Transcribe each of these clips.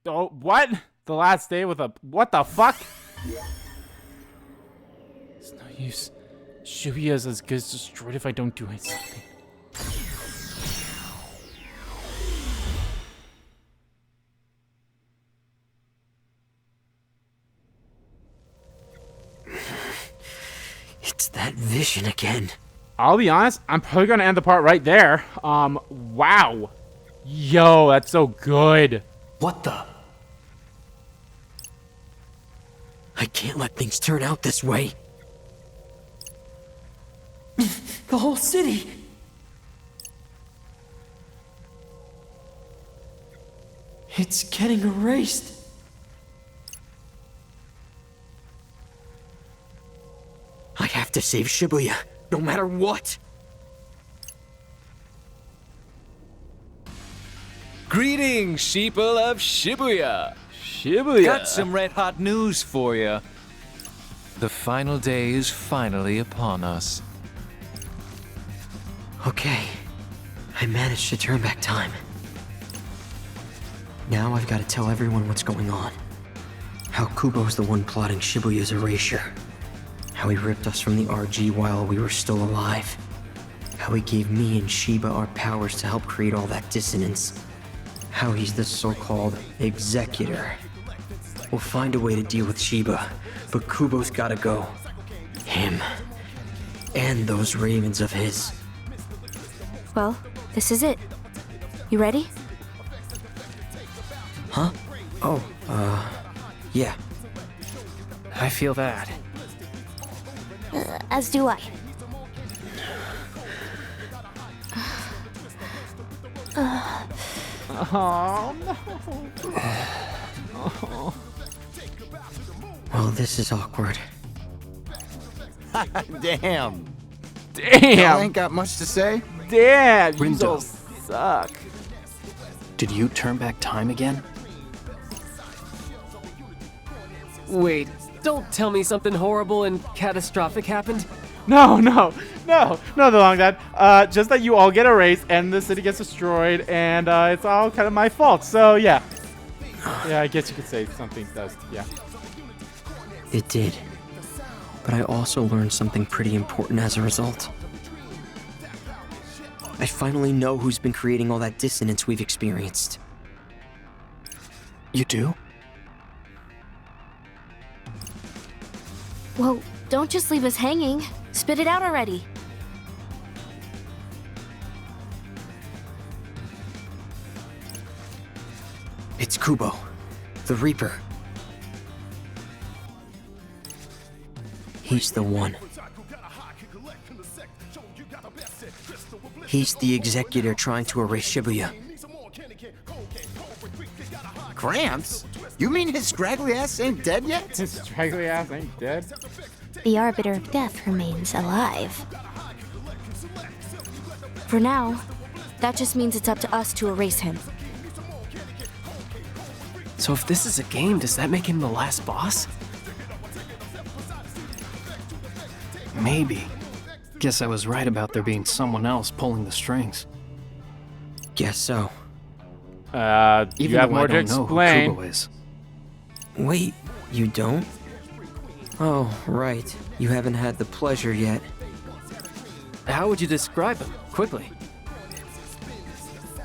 Oh, what? The last day with a... What the fuck? It's no use. Shibuya is as good as destroyed if I don't do something. It's that vision again. I'll be honest, I'm probably gonna end the part right there. Wow. Yo, that's so good. What the? I can't let things turn out this way. The whole city. It's getting erased. I have to save Shibuya, no matter what. Greetings, sheeple of Shibuya. Shibuya. Got some red-hot news for you. The final day is finally upon us. Okay, I managed to turn back time. Now I've got to tell everyone what's going on. How Kubo's the one plotting Shibuya's erasure. How he ripped us from the RG while we were still alive. How he gave me and Shiba our powers to help create all that dissonance. How he's the so-called executor. We'll find a way to deal with Shiba, but Kubo's gotta go. Him. And those ravens of his. Well, this is it. You ready? Huh? Oh, yeah. I feel that. As do I. Oh, no. Well, this is awkward. Damn. Y'all Damn. ain't got much to say? Damn. You Rindo. all suck. Did you turn back time again? Wait, don't tell me something horrible and catastrophic happened. No, the long dad. Just that you all get erased and the city gets destroyed, and it's all kind of my fault. So yeah, I guess you could say something does. Yeah. It did. But I also learned something pretty important as a result. I finally know who's been creating all that dissonance we've experienced. You do? Whoa, don't just leave us hanging. Spit it out already. It's Kubo, the Reaper. He's the one. He's the executor trying to erase Shibuya. Gramps? You mean his scraggly ass ain't dead yet? His straggly ass ain't dead. The Arbiter of Death remains alive. For now, that just means it's up to us to erase him. So if this is a game, does that make him the last boss? Maybe. Guess I was right about there being someone else pulling the strings. Guess so. You Even have though more I to don't know who explain. Kubo is. Wait, you don't? Oh, right. You haven't had the pleasure yet. How would you describe him? Quickly.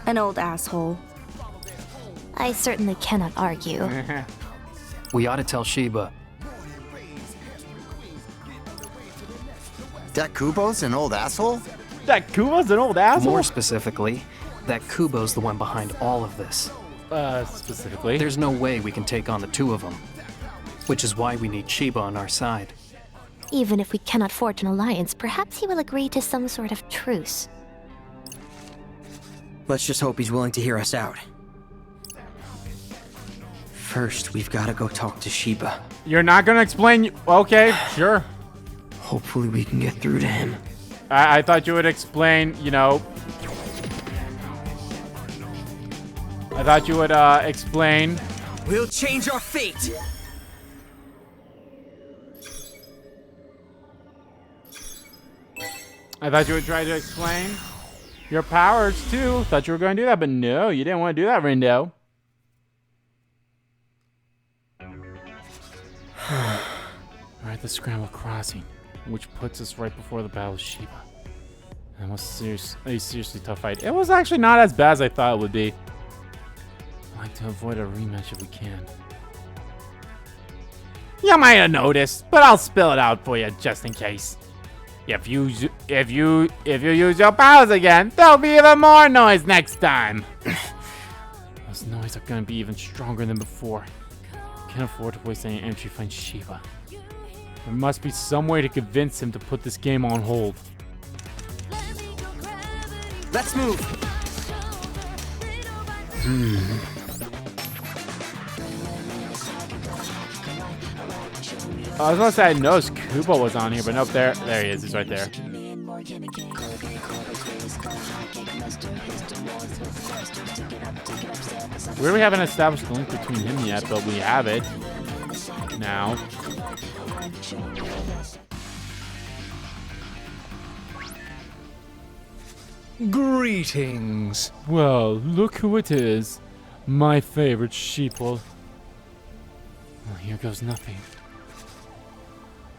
An old asshole. I certainly cannot argue. We ought to tell Shiba. That Kubo's an old asshole? That Kuma's an old asshole. More specifically, that Kubo's the one behind all of this. Specifically. There's no way we can take on the two of them. Which is why we need Shiba on our side. Even if we cannot forge an alliance, perhaps he will agree to some sort of truce. Let's just hope he's willing to hear us out. First, we've got to go talk to Shiba. You're not gonna explain. Okay, sure. Hopefully we can get through to him. I thought you would explain. You know. I thought you would explain. We'll change our fate! I thought you would try to explain your powers too. Thought you were going to do that, but no, you didn't want to do that, Rindo. at the Scramble Crossing, which puts us right before the Battle of Shiba. That was a seriously tough fight. It was actually not as bad as I thought it would be. I'd like to avoid a rematch if we can. You might have noticed, but I'll spill it out for you just in case. If you use your powers again, there'll be even more noise next time. Those noises are gonna be even stronger than before. Can't afford to waste any energy to find Shiba. There must be some way to convince him to put this game on hold. Let's move. I was gonna say I noticed Kubo was on here, but nope, there he is. He's right there. We haven't established the link between him yet, but we have it now. Greetings. Well, look who it is. My favorite sheeple. Well, here goes nothing.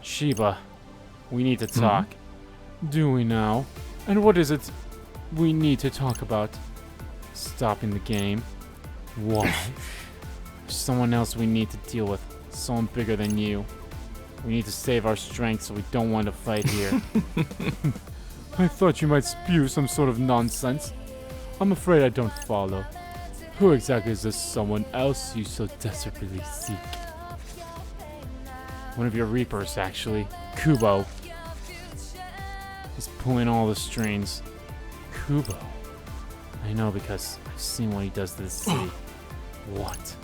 Shiba, we need to talk. Do we now? And what is it we need to talk about? Stopping the game. Why? There's someone else we need to deal with. Someone bigger than you. We need to save our strength, so we don't want to fight here. I thought you might spew some sort of nonsense. I'm afraid I don't follow. Who exactly is this someone else you so desperately seek? One of your Reapers, actually. Kubo. He's pulling all the strings. Kubo. I know because I've seen what he does to the city. What?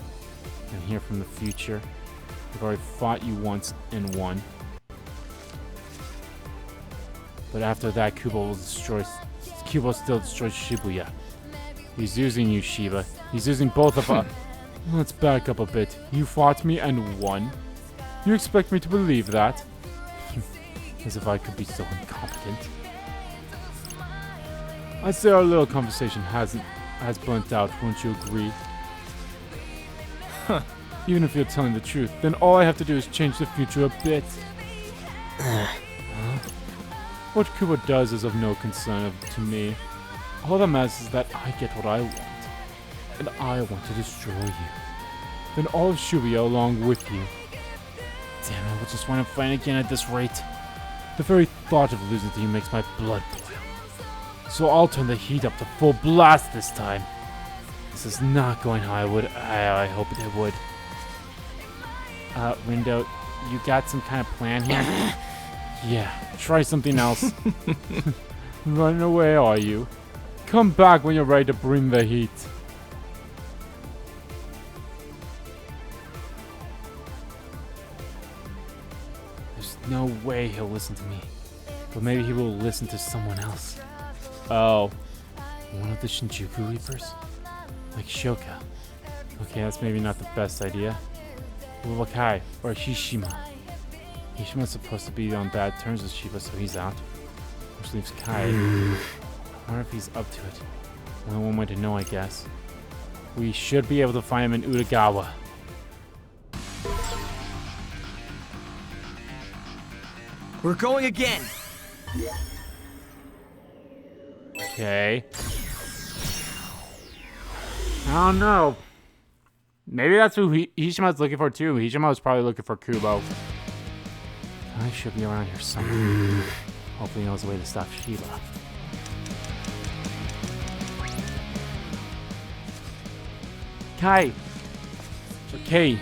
I'm here from the future. I've already fought you once and won. But after that, Kubo still destroys Shibuya. He's using you, Shiba. He's using both of us. Let's back up a bit. You fought me and won. You expect me to believe that? As if I could be so incompetent. I'd say our little conversation has burnt out, won't you agree? Huh. Even if you're telling the truth, then all I have to do is change the future a bit. Huh? What Kubo does is of no concern to me. All that matters is that I get what I want. And I want to destroy you. Then all of Shibuya along with you. Damn, I would just want to fight again at this rate. The very thought of losing to you makes my blood boil. So I'll turn the heat up to full blast this time. This is not going how I hoped it would. Rindo, you got some kind of plan here? Yeah, try something else. Running away, are you? Come back when you're ready to bring the heat. There's no way he'll listen to me. But maybe he will listen to someone else. Oh. One of the Shinjuku Reapers? Like Shoka. Okay, that's maybe not the best idea. Wakai, or Hishima. Hishima's supposed to be on bad terms with Shiba, so he's out. Which leaves Kai. I wonder if he's up to it. Only one way to know, I guess. We should be able to find him in Utagawa. We're going again. Okay. I don't know. Maybe that's who Hishima's looking for too. Hishima was probably looking for Kubo. I should be around here somewhere. Hopefully he knows a way to stop Shiba. Kai! Okay.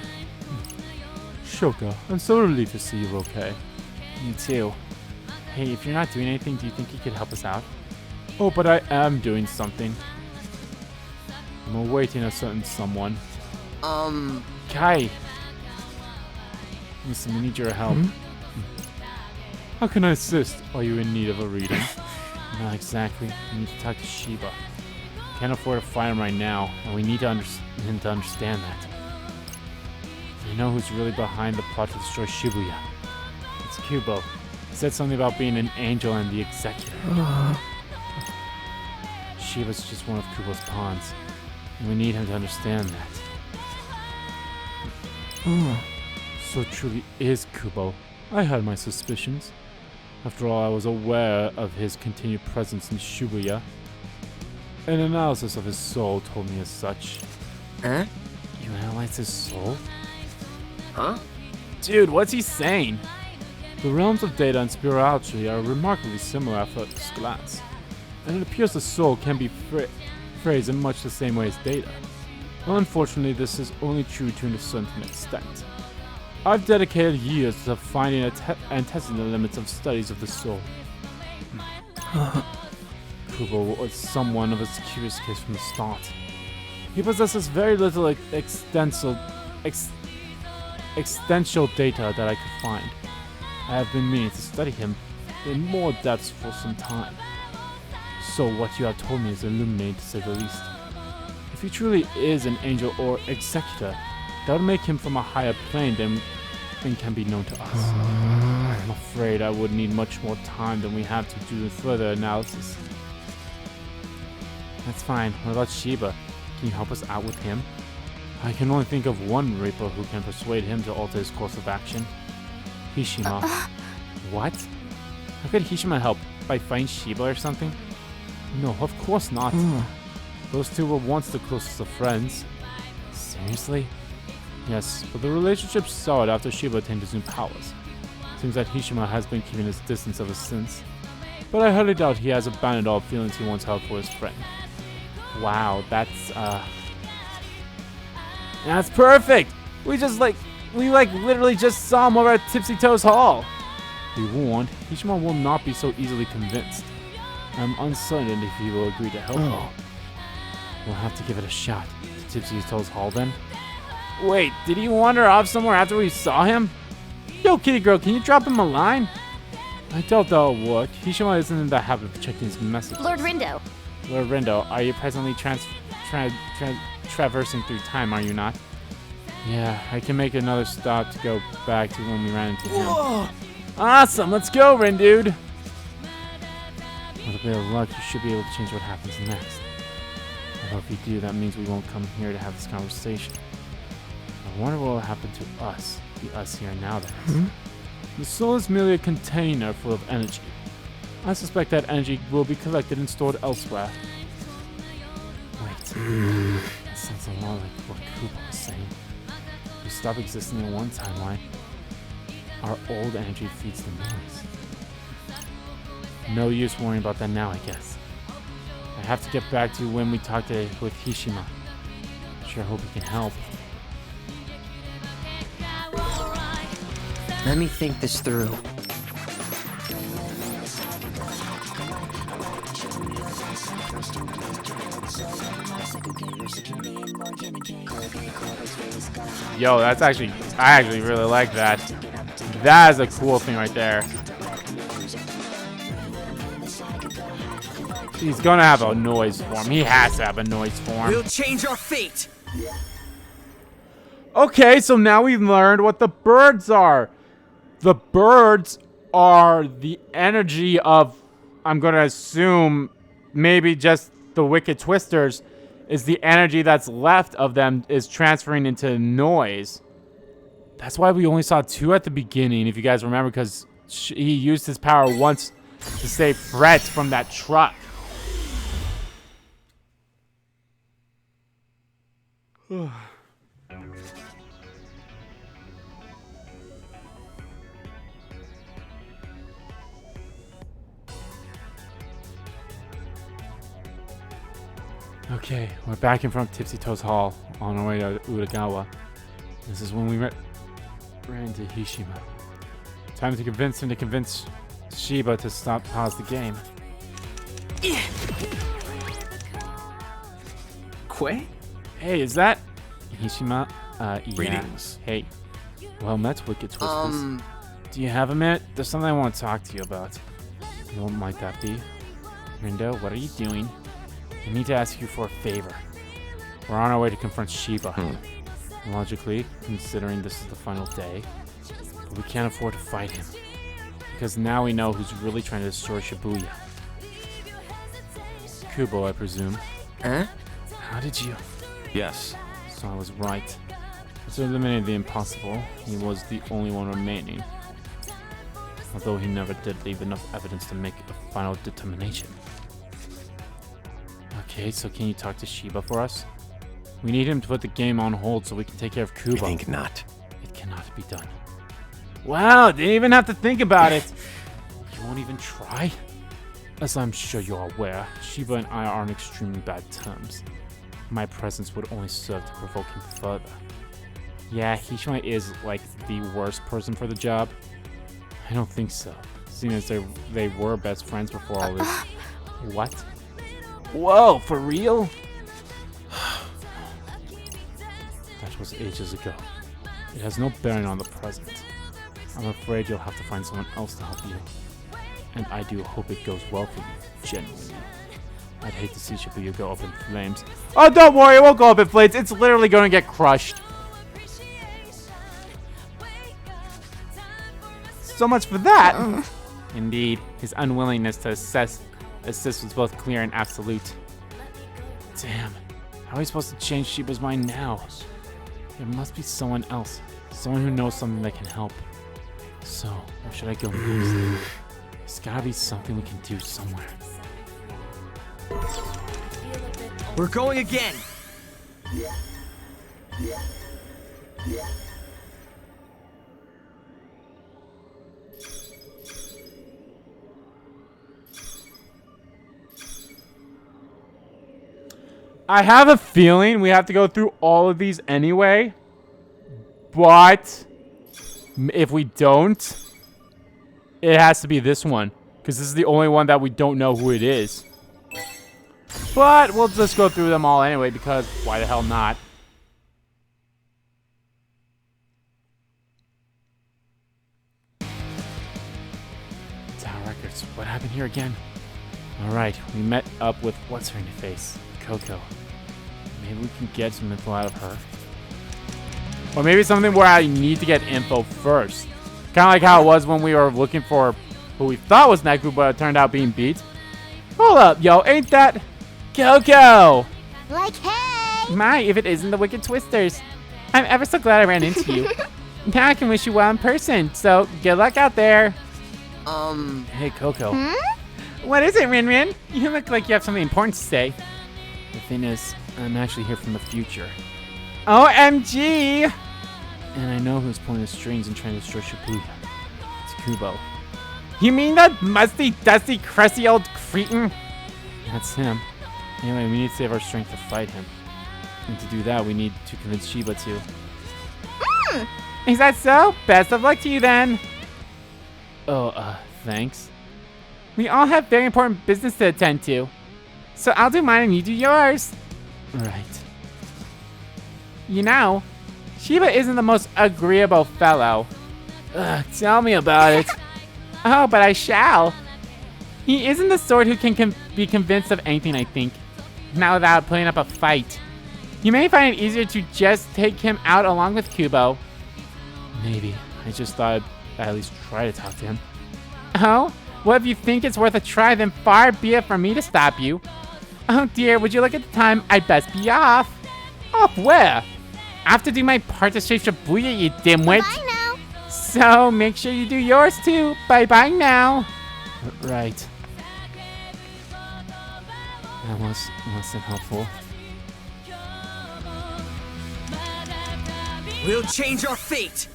Shoka, I'm so relieved to see you okay. Me too. Hey, if you're not doing anything, do you think you could help us out? Oh, but I am doing something. I'm awaiting a certain someone. Kai! Listen, we need your help. How can I assist? Are you in need of a reading? Not exactly. We need to talk to Shiba. Can't afford to fight him right now, and we need him to understand that. I know who's really behind the plot to destroy Shibuya. It's Kubo. He said something about being an angel and the executor. Shiba's just one of Kubo's pawns, and we need him to understand that. So truly is Kubo I had my suspicions. After all, I was aware of his continued presence in Shibuya. An analysis of his soul told me as such. Huh? You analyzed his soul? Huh? Dude, what's he saying? The realms of data and spirituality are remarkably similar at first glance, and it appears the soul can be phrased in much the same way as data. Well, unfortunately, this is only true to a certain extent. I've dedicated years to finding and testing the limits of studies of the soul. Kubo was someone of a curious case from the start. He possesses very little extensial data that I could find. I have been meaning to study him in more depth for some time. So what you have told me is illuminating to say the least. If he truly is an angel or executor, that would make him from a higher plane than can be known to us. I'm afraid I would need much more time than we have to do further analysis. That's fine. What about Shiba? Can you help us out with him? I can only think of one Reaper who can persuade him to alter his course of action. Hishima. What? How could Hishima help? By fighting Shiba or something? No, of course not. Those two were once the closest of friends. Seriously? Yes, but the relationship soured after Shiba attained his new powers. Seems that Hishima has been keeping his distance ever since. But I highly doubt he has abandoned all feelings he once held for his friend. Wow, that's perfect! We literally just saw him over at Tipsy Toes Hall! Be warned, Hishima will not be so easily convinced. I'm uncertain if he will agree to help me. We'll have to give it a shot. To Tipsy Toes Hall then? Wait, did he wander off somewhere after we saw him? Yo, kitty girl, can you drop him a line? I doubt that'll work. Hishima isn't in the habit of checking his messages. Lord Rindo. Lord Rindo, are you presently traversing through time, are you not? Yeah, I can make another stop to go back to when we ran into him. Awesome, let's go, Rindude! With a bit of luck, you should be able to change what happens next. Although if you do, that means we won't come here to have this conversation. I wonder what will happen to us, the us here now that is. The soul is merely a container full of energy. I suspect that energy will be collected and stored elsewhere. Wait, that sounds a lot like what Kubo was saying. We stop existing in one timeline. Our old energy feeds the noise. No use worrying about that now, I guess. I have to get back to when we talked with Hishima. Sure hope he can help. Let me think this through. Yo, I actually really like that. That is a cool thing right there. He's gonna have a noise form. He has to have a noise form. We'll change our fate. Okay, so now we've learned what the birds are. The birds are the energy of, I'm gonna assume, maybe just the Wicked Twisters, is the energy that's left of them is transferring into noise. That's why we only saw two at the beginning, if you guys remember, because he used his power once to save Fred from that truck. Okay, we're back in front of Tipsy Toes Hall on our way to Utagawa. This is when we ran into Hishima. Time to convince him to convince Shiba to pause the game. Quay? Hey, is that Hishima? Yeah. Greetings. Hey. Well met, Wicked Twisters. Do you have a minute? There's something I want to talk to you about. What might that be? Rindo, what are you doing? I need to ask you for a favor. We're on our way to confront Shiba. Logically, considering this is the final day, but we can't afford to fight him. Because now we know who's really trying to destroy Shibuya. Kubo, I presume. Huh? How did you? Yes. So I was right. After eliminating the impossible, he was the only one remaining. although he never did leave enough evidence to make a final determination. Okay, so can you talk to Shiba for us? We need him to put the game on hold so we can take care of Kubo. I think not. It cannot be done. Wow, didn't even have to think about it. You won't even try? As I'm sure you're aware, Shiba and I are on extremely bad terms. My presence would only serve to provoke him further. Yeah, Hishima is like the worst person for the job. I don't think so, seeing as they were best friends before all this. What? Whoa, for real? That was ages ago. It has no bearing on the present. I'm afraid you'll have to find someone else to help you. And I do hope it goes well for you, genuinely. I'd hate to see Shibuya go up in flames. Oh, don't worry, it won't go up in flames. It's literally going to get crushed. So much for that. Indeed, his unwillingness to assist was both clear and absolute. Damn, how are we supposed to change Shiba's mind now? There must be someone else, someone who knows something that can help. So, where should I go next? There's gotta be something we can do somewhere. We're going again. I have a feeling we have to go through all of these anyway. But if we don't, it has to be this one. Because this is the only one that we don't know who it is. But we'll just go through them all anyway, because why the hell not? Tower Records. What happened here again? Alright, we met up with what's her face? Coco. Maybe we can get some info out of her. Or maybe something where I need to get info first. Kind of like how it was when we were looking for who we thought was Neku, but it turned out being Beat. Hold up, yo, ain't that Coco? Like, hey! My, if it isn't the Wicked Twisters. I'm ever so glad I ran into you. Now I can wish you well in person, so good luck out there. Hey, Coco. What is it, Rin Rin? You look like you have something important to say. The thing is, I'm actually here from the future. OMG! And I know who's pulling the strings and trying to destroy Shibuya. It's Kubo. You mean that musty, dusty, crusty old cretin? That's him. Anyway, we need to save our strength to fight him. And to do that, we need to convince Shiba to. Is that so? Best of luck to you then. Oh, thanks. We all have very important business to attend to. So I'll do mine and you do yours. Right. You know, Shiba isn't the most agreeable fellow. Tell me about it. Oh, but I shall. He isn't the sort who can be convinced of anything, I think. Not without putting up a fight. You may find it easier to just take him out along with Kubo. Maybe. I just thought I'd at least try to talk to him. Oh? Well, if you think it's worth a try, then far be it from me to stop you. Oh dear, would you look at the time? I'd best be off. Off where? I have to do my part to save Shibuya, you dimwit. Bye now. So, make sure you do yours too. Bye-bye now. Right. That was less than helpful. We'll change our fate.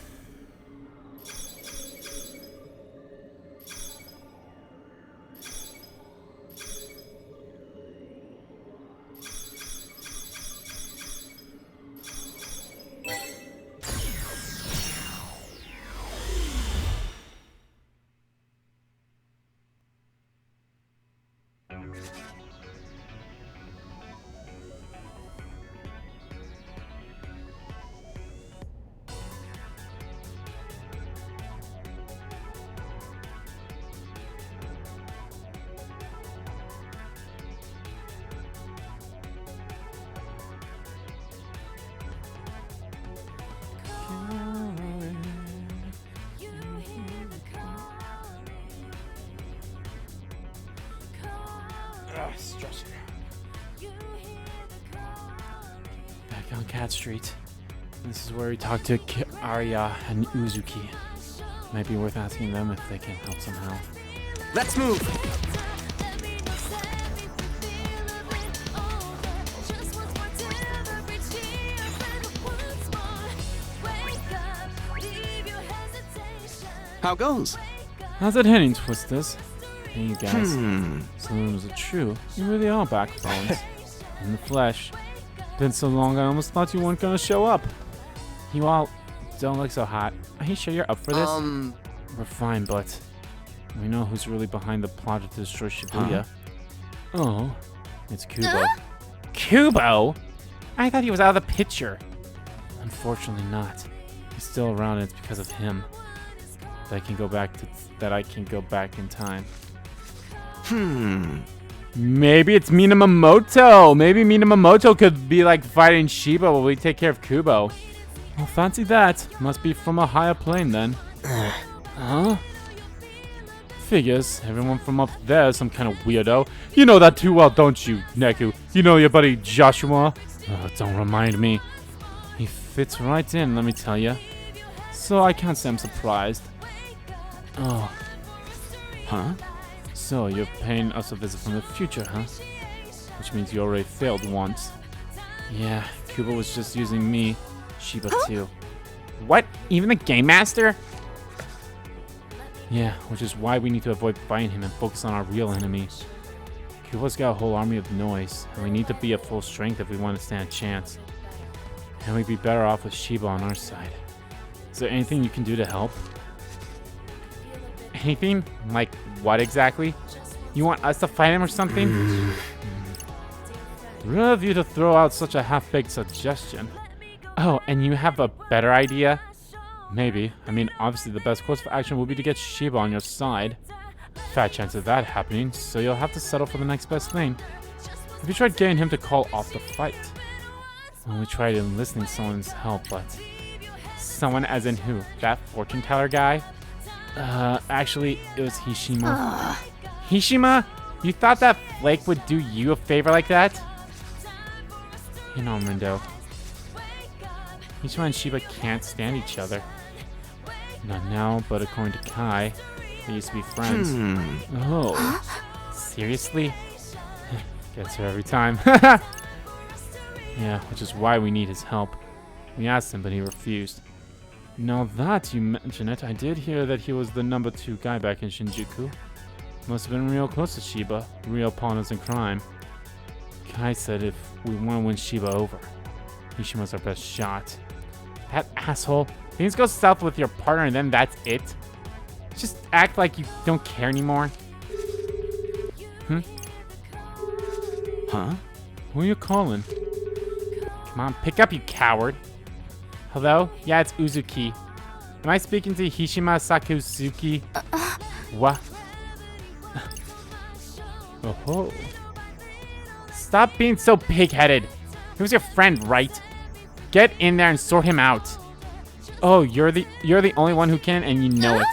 Stressor. Back on Cat Street. This is where we talk to Arya and Uzuki. Might be worth asking them if they can help somehow. Let's move. How goes? How's it heading, Twisters? Hey, you guys. So rumors are true. You really are backbones. In the flesh. Been so long, I almost thought you weren't gonna show up. You all don't look so hot. Are you sure you're up for this? We're fine, but we know who's really behind the plot to destroy Shibuya. Oh, it's Kubo. Kubo? I thought he was out of the picture. Unfortunately not. He's still around and it's because of him that I can go back in time. Maybe it's Minamoto. Maybe Minamoto could be like fighting Shiba while we take care of Kubo. Well, fancy that. Must be from a higher plane then. Huh? Figures. Everyone from up there is some kind of weirdo. You know that too well, don't you, Neku? You know your buddy Joshua? Oh, don't remind me. He fits right in, let me tell you. So I can't say I'm surprised. Oh. Huh? So you're paying us a visit from the future, huh? Which means you already failed once. Yeah, Kubo was just using me. Shiba too. What? Even the Game Master? Yeah, which is why we need to avoid fighting him and focus on our real enemy. Kubo's got a whole army of noise, and we need to be at full strength if we want to stand a chance. And we'd be better off with Shiba on our side. Is there anything you can do to help? Anything? Like what exactly? You want us to fight him or something? Real of you to throw out such a half-baked suggestion. Oh, and you have a better idea? Maybe. I mean, obviously the best course of action will be to get Shiba on your side. Fat chance of that happening, so you'll have to settle for the next best thing. Have you tried getting him to call off the fight? Well, we tried enlisting someone's help, but... Someone as in who? That fortune teller guy? Actually, it was Hishima. Hishima? You thought that Flake would do you a favor like that? You know, Rindo. Hishima and Shiba can't stand each other. Not now, but according to Kai, they used to be friends. Oh. Seriously? Gets her every time. Yeah, which is why we need his help. We asked him, but he refused. Now that you mention it, I did hear that he was the number 2 guy back in Shinjuku. Must have been real close to Shiba, real partners in crime. Kai said if we want to win Shiba over, Hishima's our best shot. That asshole. Things go south with your partner and then that's it? Just act like you don't care anymore. Huh? Who are you calling? Come on, pick up, you coward. Hello? Yeah, it's Uzuki. Am I speaking to Hishima Sakusuki? What? Oh. Stop being so pig-headed. He was your friend, right? Get in there and sort him out. Oh, you're the only one who can, and you know it.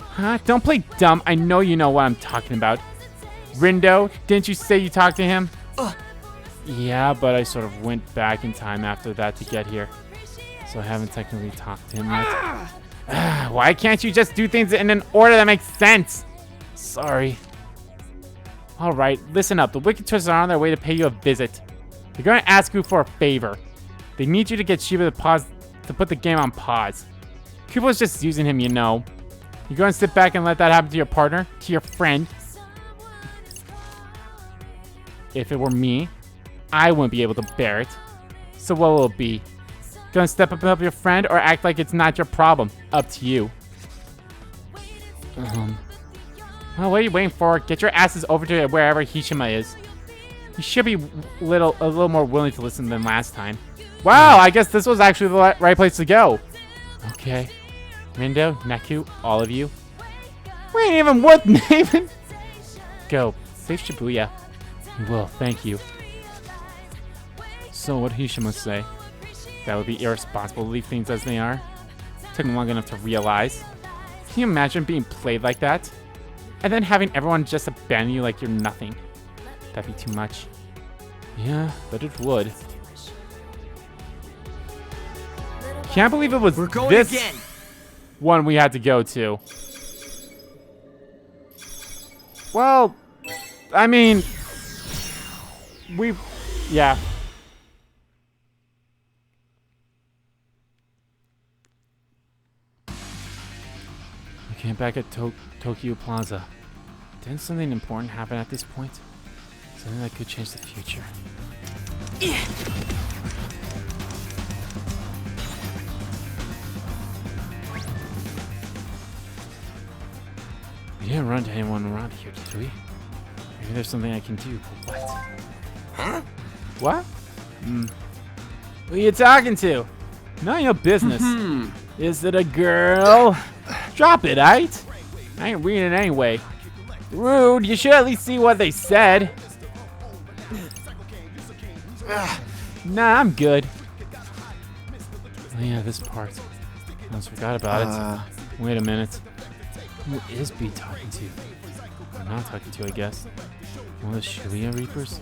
Huh? Don't play dumb. I know you know what I'm talking about. Rindo, didn't you say you talked to him? Yeah, but I sort of went back in time after that to get here. So I haven't technically talked to him yet. Why can't you just do things in an order that makes sense? Sorry. Alright, listen up. The Wicked Twisters are on their way to pay you a visit. They're going to ask you for a favor. They need you to get Shiba to put the game on pause. Kubo's just using him, you know. You're going to sit back and let that happen to your partner? To your friend? If it were me, I wouldn't be able to bear it. So what will it be? Gonna step up and help your friend or act like it's not your problem? Up to you. Well, what are you waiting for? Get your asses over to wherever Hishima is. You should be a little more willing to listen than last time. Wow, I guess this was actually the right place to go. Okay. Rindo, Neku, all of you. We ain't even worth naming. Go. Save Shibuya. You will, thank you. So what'd Hishima say? That would be irresponsible to leave things as they are. Took him long enough to realize. Can you imagine being played like that? And then having everyone just abandon you like you're nothing. That'd be too much. Yeah, but it would. Can't believe it was We're going this. again. one we had to go to. Well, I mean, yeah. Okay, back at Tokyo Plaza. Didn't something important happen at this point? Something that could change the future. We didn't run to anyone around here, did we? Maybe there's something I can do, but what? Huh? What? Who are you talking to? None of your business. Is it a girl? Drop it, aight? I ain't reading it anyway. Rude, you should at least see what they said. Nah, I'm good. Oh yeah, this part. I almost forgot about it. Wait a minute. Who is B talking to? Or not talking to, I guess. One of the Shibuya Reapers?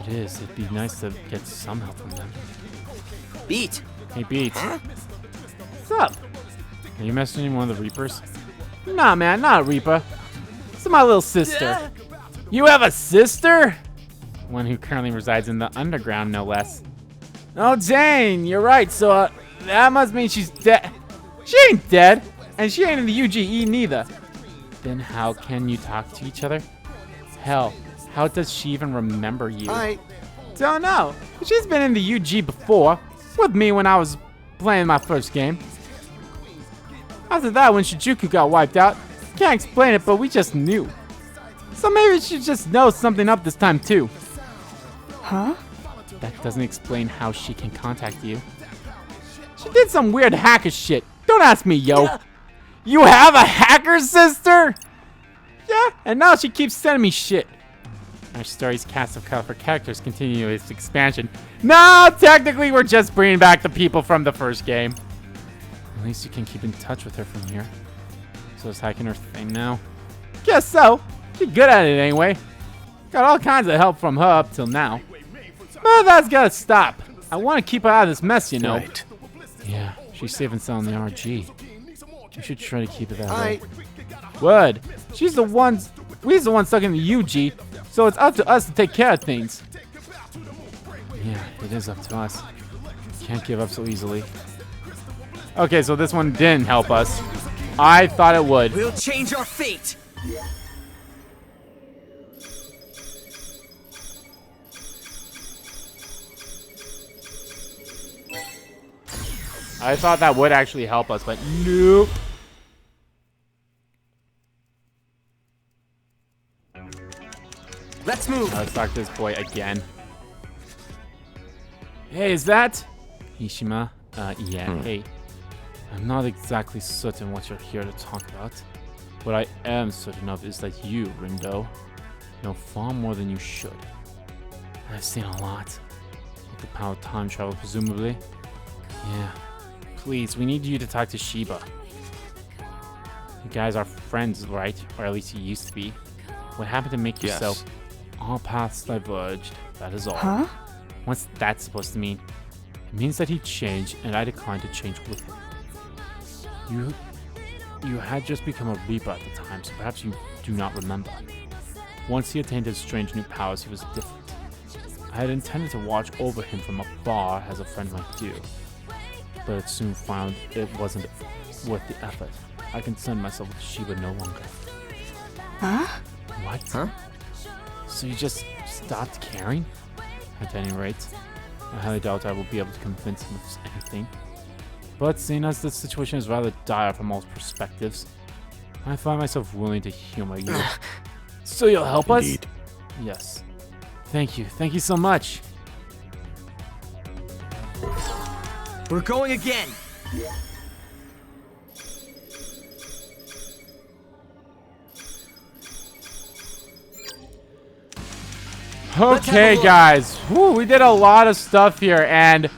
It is. It'd be nice to get some help from them. Beat! Hey, Beat. What's up? Are you messaging one of the Reapers? Nah, man, not a Reaper. It's my little sister. You have a sister? One who currently resides in the underground, no less. Oh, dang, you're right. So, that must mean she's dead. She ain't dead. And she ain't in the UGE neither. Then how can you talk to each other? Hell, how does she even remember you? Don't know. She's been in the UG before. With me when I was playing my first game. After that, when Shijuku got wiped out, can't explain it, but we just knew. So maybe she just knows something up this time too. Huh? That doesn't explain how she can contact you. She did some weird hacker shit. Don't ask me, yo. You have a hacker sister? Yeah, and now she keeps sending me shit. Our story's cast of colorful characters continue its expansion. No, technically we're just bringing back the people from the first game. At least you can keep in touch with her from here. So is hacking her thing now? Guess so. She's good at it anyway. Got all kinds of help from her up till now. But that's gotta stop. I want to keep her out of this mess, you know. Right. Yeah, she's safe and sound in the RG. You should try to keep it that way. Word. We're the ones stuck in the UG, so it's up to us to take care of things. Yeah, it is up to us. Can't give up so easily. Okay, so this one didn't help us. I thought it would. We'll change our fate! I thought that would actually help us, but nope. Let's move! Let's talk to this boy again. Hey, is that Hishima? Yeah, hey. I'm not exactly certain what you're here to talk about. What I am certain of is that you, Rindo, know far more than you should. I've seen a lot. With the power of time travel, presumably. Yeah. Please, we need you to talk to Shiba. You guys are friends, right? Or at least you used to be. What happened to make you so? All paths diverged. That is all. Huh? What's that supposed to mean? It means that he changed, and I declined to change with him. You had just become a Reaper at the time, so perhaps you do not remember. Once he attained his strange new powers, he was different. I had intended to watch over him from afar, as a friend might do. But it soon found it wasn't worth the effort. I concerned myself with Shiba no longer. Huh? What? Huh? So you just stopped caring? At any rate, I highly doubt I will be able to convince him of anything. But seeing as the situation is rather dire from all perspectives, I find myself willing to humor you. So you'll help us? Yes. Thank you. Thank you so much. We're going again! Okay, guys. Whew, we did a lot of stuff here, and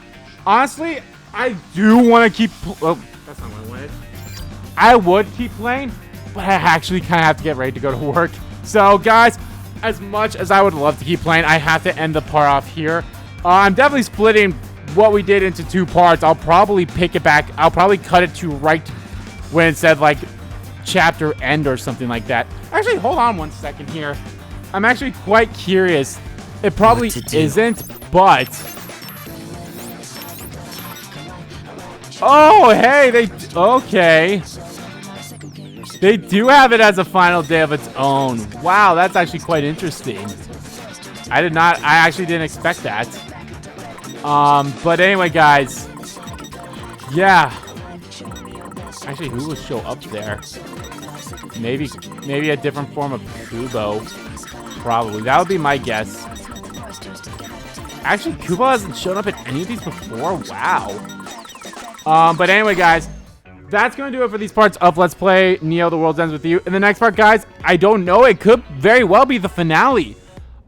honestly, I do want to keep... Oh, that's not what I wanted. I would keep playing, but I actually kind of have to get ready to go to work. So, guys, as much as I would love to keep playing, I have to end the part off here. I'm definitely splitting what we did into two parts. I'll probably pick it back. I'll probably cut it to right when it said like chapter end or something like that. Actually, hold on one second here. I'm actually quite curious. It probably isn't, but... Oh, hey, okay. They do have it as a final day of its own. Wow, that's actually quite interesting. I actually didn't expect that. But anyway, guys. Yeah. Actually, who will show up there? Maybe a different form of Kubo. Probably. That would be my guess. Actually, Kubo hasn't shown up at any of these before. Wow. But anyway, guys, that's going to do it for these parts of Let's Play Neo The World Ends With You. In the next part, guys, I don't know. It could very well be the finale.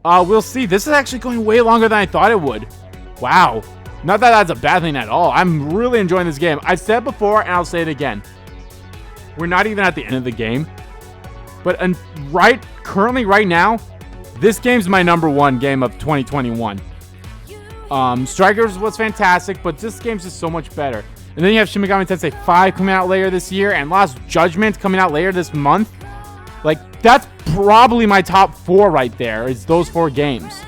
We'll see. This is actually going way longer than I thought it would. Wow. Not that that's a bad thing at all. I'm really enjoying this game. I said before, and I'll say it again. We're not even at the end of the game. But currently, right now, this game's my #1 game of 2021. Strikers was fantastic, but this game's just so much better. And then you have Shin Megami Tensei 5 coming out later this year, and Lost Judgment coming out later this month. Like, that's probably my top 4 right there, is those 4 games.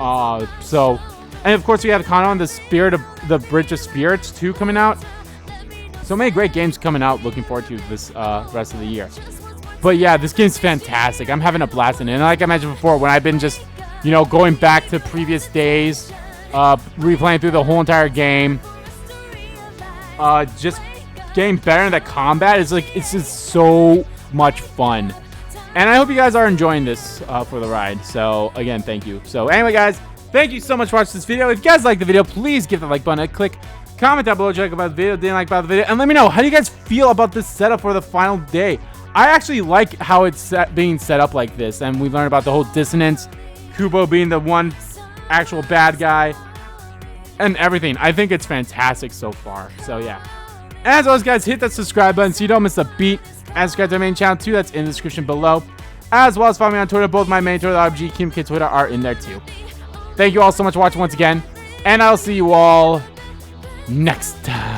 And of course we have Kano and the Bridge of Spirits 2 coming out. So many great games coming out. Looking forward to this rest of the year. But yeah, this game's fantastic. I'm having a blast in it. And like I mentioned before, when I've been just, going back to previous days, replaying through the whole entire game, just getting better in the combat is it's just so much fun. And I hope you guys are enjoying this for the ride. So again, thank you. So anyway, guys, thank you so much for watching this video. If you guys like the video, please give the like button a click. Comment down below, check about the video, didn't like about the video, and let me know, how do you guys feel about this setup for the final day? I actually like how it's being set up like this, and we learned about the whole dissonance, Kubo being the one actual bad guy, and everything. I think it's fantastic so far. So yeah. As always, guys, hit that subscribe button so you don't miss a beat. And subscribe to our main channel too. That's in the description below. As well as follow me on Twitter. Both my main Twitter, RBG, KimK Twitter are in there too. Thank you all so much for watching once again. And I'll see you all next time.